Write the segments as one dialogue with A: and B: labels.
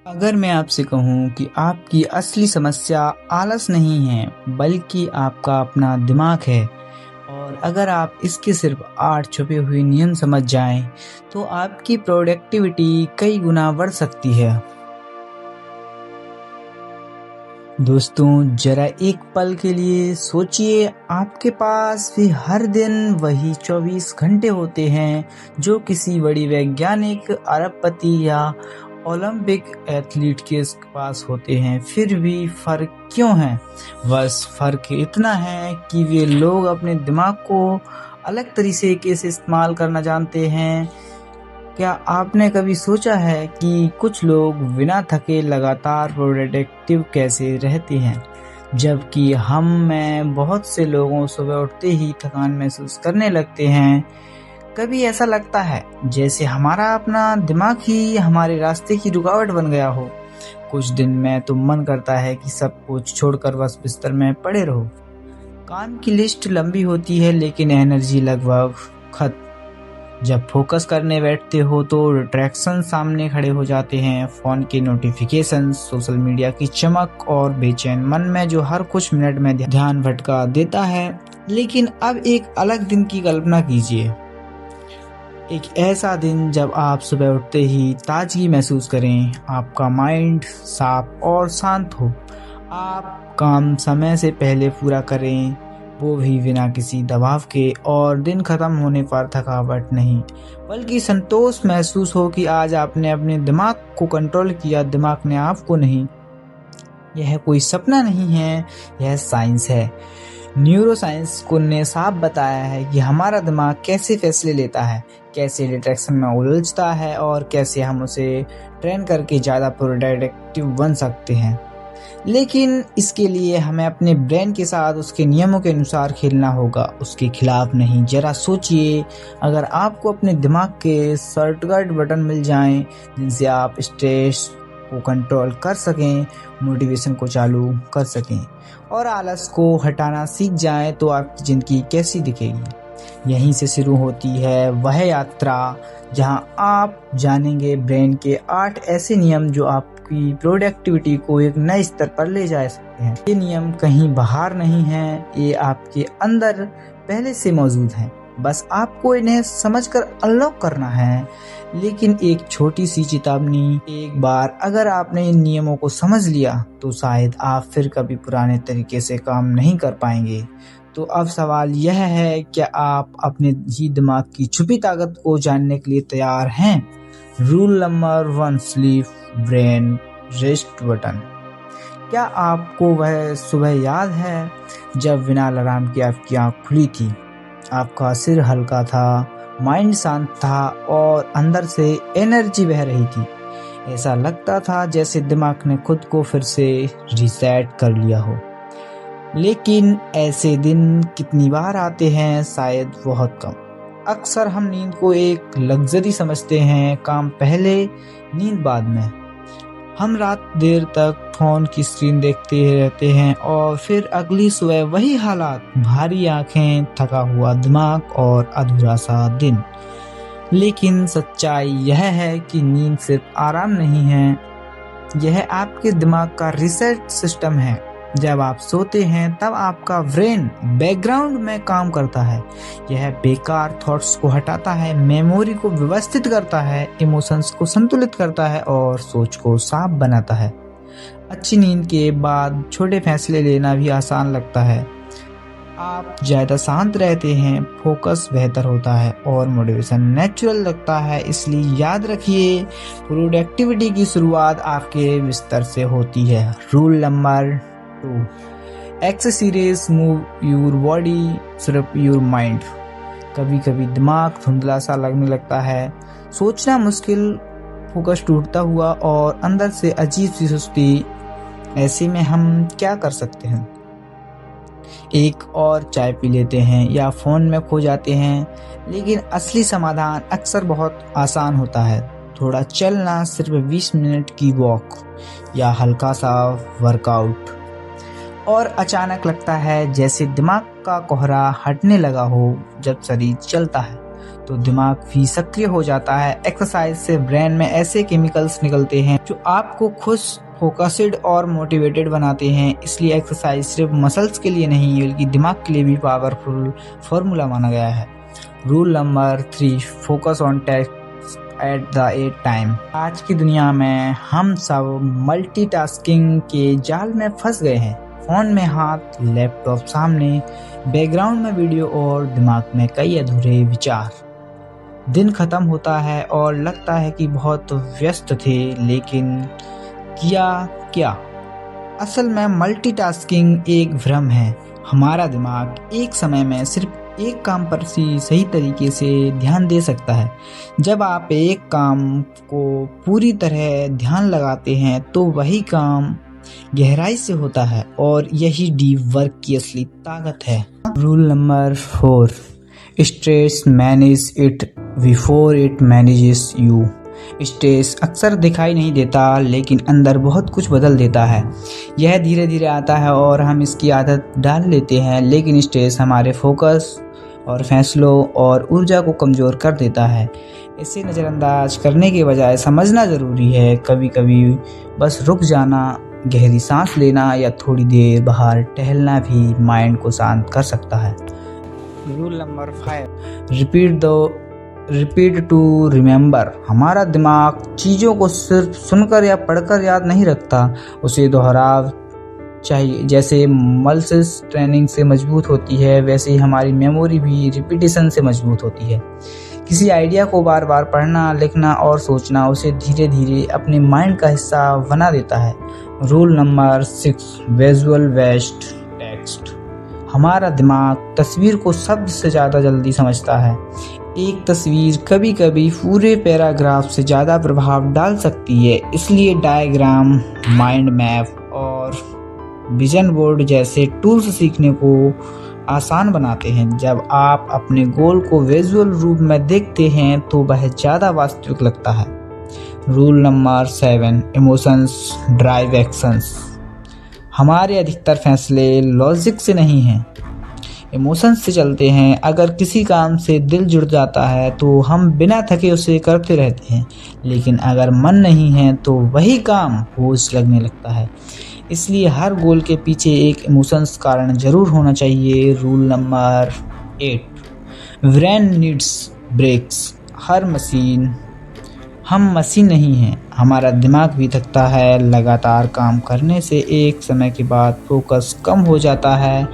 A: अगर मैं आपसे कहूँ कि आपकी असली समस्या आलस नहीं है, बल्कि आपका अपना दिमाग है और अगर आप इसके सिर्फ 8 छुपे हुए नियम समझ जाएं, तो आपकी प्रोडक्टिविटी कई गुना बढ़ सकती है। दोस्तों, जरा एक पल के लिए सोचिए, आपके पास भी हर दिन वही 24 घंटे होते हैं जो किसी बड़ी वैज्ञानिक, अरबपति या ओलंपिक एथलीट के पास होते हैं। फिर भी फर्क क्यों है? बस फर्क इतना है कि वे लोग अपने दिमाग को अलग तरीके से इस्तेमाल करना जानते हैं। क्या आपने कभी सोचा है कि कुछ लोग बिना थके लगातार प्रोडक्टिव कैसे रहते हैं, जबकि हम में बहुत से लोगों सुबह उठते ही थकान महसूस करने लगते हैं। कभी ऐसा लगता है जैसे हमारा अपना दिमाग ही हमारे रास्ते की रुकावट बन गया हो। कुछ दिन में तो मन करता है कि सब कुछ छोड़कर बस बिस्तर में पड़े रहो। काम की लिस्ट लंबी होती है लेकिन एनर्जी लगभग खत्म। जब फोकस करने बैठते हो तो डिस्ट्रैक्शन सामने खड़े हो जाते हैं। फोन की नोटिफिकेशन, सोशल मीडिया की चमक और बेचैन मन में जो हर कुछ मिनट में ध्यान भटका देता है। लेकिन अब एक अलग दिन की कल्पना कीजिए, एक ऐसा दिन जब आप सुबह उठते ही ताजगी महसूस करें, आपका माइंड साफ और शांत हो, आप काम समय से पहले पूरा करें, वो भी बिना किसी दबाव के, और दिन खत्म होने पर थकावट नहीं बल्कि संतोष महसूस हो कि आज आपने अपने दिमाग को कंट्रोल किया, दिमाग ने आपको नहीं। यह कोई सपना नहीं है, यह साइंस है। न्यूरो साइंस को ने साफ बताया है कि हमारा दिमाग कैसे फैसले लेता है, कैसे डिस्ट्रैक्शन में उलझता है और कैसे हम उसे ट्रेन करके ज़्यादा प्रोडक्टिव बन सकते हैं। लेकिन इसके लिए हमें अपने ब्रेन के साथ उसके नियमों के अनुसार खेलना होगा, उसके खिलाफ नहीं। जरा सोचिए, अगर आपको अपने दिमाग के शॉर्टकट बटन मिल जाएं जिनसे आप स्ट्रेस को कंट्रोल कर सकें, मोटिवेशन को चालू कर सकें और आलस को हटाना सीख जाएं, तो आपकी ज़िंदगी कैसी दिखेगी। यहीं से शुरू होती है वह यात्रा जहां आप जानेंगे ब्रेन के 8 ऐसे नियम जो आपकी प्रोडक्टिविटी को एक नए स्तर पर ले जा सकते हैं। ये नियम कहीं बाहर नहीं हैं, ये आपके अंदर पहले से मौजूद हैं, बस आपको इन्हें समझकर अनलॉक करना है। लेकिन एक छोटी सी चेतावनी, एक बार अगर आपने इन नियमों को समझ लिया तो शायद आप फिर कभी पुराने तरीके से काम नहीं कर पाएंगे। तो अब सवाल यह है, क्या आप अपने ही दिमाग की छुपी ताकत को जानने के लिए तैयार हैं? Rule number 1, sleep brain rest button. क्या आपको वह सुबह याद है जब बिना अलार्म के आपकी आँख खुली थी, आपका सिर हल्का था, माइंड शांत था और अंदर से एनर्जी बह रही थी? ऐसा लगता था जैसे दिमाग ने खुद को फिर से रीसेट कर लिया हो। लेकिन ऐसे दिन कितनी बार आते हैं? शायद बहुत कम। अक्सर हम नींद को एक लग्जरी समझते हैं, काम पहले नींद बाद में। हम रात देर तक फोन की स्क्रीन देखते रहते हैं और फिर अगली सुबह वही हालात, भारी आंखें, थका हुआ दिमाग और अधूरा सा दिन। लेकिन सच्चाई यह है कि नींद सिर्फ आराम नहीं है, यह आपके दिमाग का रिसेट सिस्टम है। जब आप सोते हैं तब आपका ब्रेन बैकग्राउंड में काम करता है। यह बेकार थॉट्स को हटाता है, मेमोरी को व्यवस्थित करता है, इमोशंस को संतुलित करता है और सोच को साफ बनाता है। अच्छी नींद के बाद छोटे फैसले लेना भी आसान लगता है। आप ज़्यादा शांत रहते हैं, फोकस बेहतर होता है और मोटिवेशन नेचुरल लगता है। इसलिए याद रखिए, प्रोडक्टिविटी की शुरुआत आपके बिस्तर से होती है। Rule number 2, exercise move your body सिर्फ योर माइंड। कभी कभी दिमाग धुंधला सा लगने लगता है, सोचना मुश्किल, फोकस टूटता हुआ और अंदर से अजीब सी सुस्ती। ऐसे में हम क्या कर सकते हैं? एक और चाय पी लेते हैं या फोन में खो जाते हैं। लेकिन असली समाधान अक्सर बहुत आसान होता है। थोड़ा चलना, सिर्फ 20 मिनट की वॉक या हल्का सा वर्कआउट। और अचानक लगता है जैसे दिमाग का कोहरा हटने लगा हो। जब शरीर चलता है तो दिमाग भी सक्रिय हो जाता है। एक्सरसाइज से ब्रेन में ऐसे केमिकल्स निकलते हैं जो आपको खुश, फोकस्ड और मोटिवेटेड बनाते हैं। इसलिए एक्सरसाइज सिर्फ मसल्स के लिए नहीं बल्कि दिमाग के लिए भी पावरफुल फॉर्मूला माना गया है। Rule number 3, focus on task at the at time. आज की दुनिया में हम सब मल्टीटास्किंग के जाल में फंस गए हैं। फोन में हाथ, लैपटॉप सामने, बैकग्राउंड में वीडियो और दिमाग में कई अधूरे विचार। दिन खत्म होता है और लगता है कि बहुत व्यस्त थे, लेकिन किया क्या? असल में मल्टीटास्किंग एक भ्रम है। हमारा दिमाग एक समय में सिर्फ एक काम पर सही तरीके से ध्यान दे सकता है। जब आप एक काम को पूरी तरह ध्यान लगाते हैं तो वही काम गहराई से होता है और यही डीप वर्क की असली ताकत है। Rule number 4, stress manage it before it manages you. Stress अक्सर दिखाई नहीं देता लेकिन अंदर बहुत कुछ बदल देता है। यह धीरे धीरे आता है और हम इसकी आदत डाल लेते हैं, लेकिन स्ट्रेस हमारे फोकस और फैसलों और ऊर्जा को कमज़ोर कर देता है। इसे नज़रअंदाज करने के बजाय समझना ज़रूरी है। कभी कभी बस रुक जाना, गहरी सांस लेना या थोड़ी देर बाहर टहलना भी माइंड को शांत कर सकता है। Rule number 5, repeat to remember. हमारा दिमाग चीज़ों को सिर्फ सुनकर या पढ़कर याद नहीं रखता, उसे दोहराव चाहिए। जैसे मसल्स ट्रेनिंग से मजबूत होती है, वैसे ही हमारी मेमोरी भी रिपीटिशन से मजबूत होती है। किसी आइडिया को बार बार पढ़ना, लिखना और सोचना उसे धीरे धीरे अपने माइंड का हिस्सा बना देता है। Rule number 6, visual waste text. हमारा दिमाग तस्वीर को शब्द से ज़्यादा जल्दी समझता है। एक तस्वीर कभी कभी पूरे पैराग्राफ से ज़्यादा प्रभाव डाल सकती है। इसलिए डायग्राम, माइंड मैप और विजन बोर्ड जैसे टूल्स सीखने को आसान बनाते हैं। जब आप अपने गोल को विजुअल रूप में देखते हैं तो वह ज़्यादा वास्तविक लगता है। Rule number 7, emotions drive actions. हमारे अधिकतर फैसले लॉजिक से नहीं हैं, इमोशंस से चलते हैं। अगर किसी काम से दिल जुड़ जाता है तो हम बिना थके उसे करते रहते हैं, लेकिन अगर मन नहीं है तो वही काम बोझ लगने लगता है। इसलिए हर गोल के पीछे एक इमोशंस कारण जरूर होना चाहिए। Rule number 8, brain needs breaks. हम मशीन नहीं हैं, हमारा दिमाग भी थकता है। लगातार काम करने से एक समय के बाद फोकस कम हो जाता है।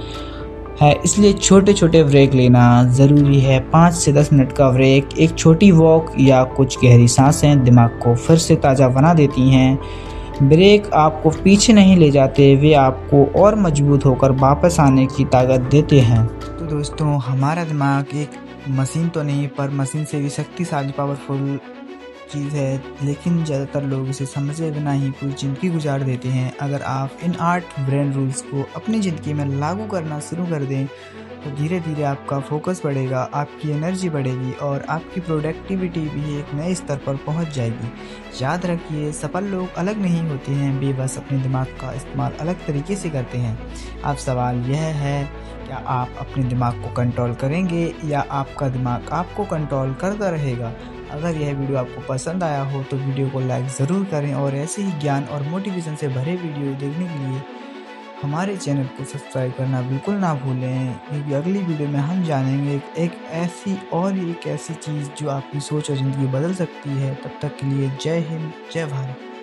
A: इसलिए छोटे छोटे ब्रेक लेना ज़रूरी है। 5 से 10 मिनट का ब्रेक, एक छोटी वॉक या कुछ गहरी सांसें दिमाग को फिर से ताज़ा बना देती हैं। ब्रेक आपको पीछे नहीं ले जाते, वे आपको और मजबूत होकर वापस आने की ताकत देते हैं। तो दोस्तों, हमारा दिमाग एक मशीन तो नहीं पर मशीन से भी शक्तिशाली पावरफुल चीज़ है, लेकिन ज़्यादातर लोग इसे समझे बिना ही पूरी ज़िंदगी गुजार देते हैं। अगर आप इन 8 ब्रेन रूल्स को अपनी ज़िंदगी में लागू करना शुरू कर दें तो धीरे धीरे आपका फोकस बढ़ेगा, आपकी एनर्जी बढ़ेगी और आपकी प्रोडक्टिविटी भी एक नए स्तर पर पहुंच जाएगी। याद रखिए, सफल लोग अलग नहीं होते हैं, वे बस अपने दिमाग का इस्तेमाल अलग तरीके से करते हैं। अब सवाल यह है, क्या आप अपने दिमाग को कंट्रोल करेंगे या आपका दिमाग आपको कंट्रोल करता रहेगा? अगर यह वीडियो आपको पसंद आया हो तो वीडियो को लाइक ज़रूर करें और ऐसे ही ज्ञान और मोटिवेशन से भरे वीडियो देखने के लिए हमारे चैनल को सब्सक्राइब करना बिल्कुल ना भूलें, क्योंकि अगली वीडियो में हम जानेंगे एक ऐसी चीज़ जो आपकी सोच और ज़िंदगी बदल सकती है। तब तक के लिए जय हिंद, जय भारत।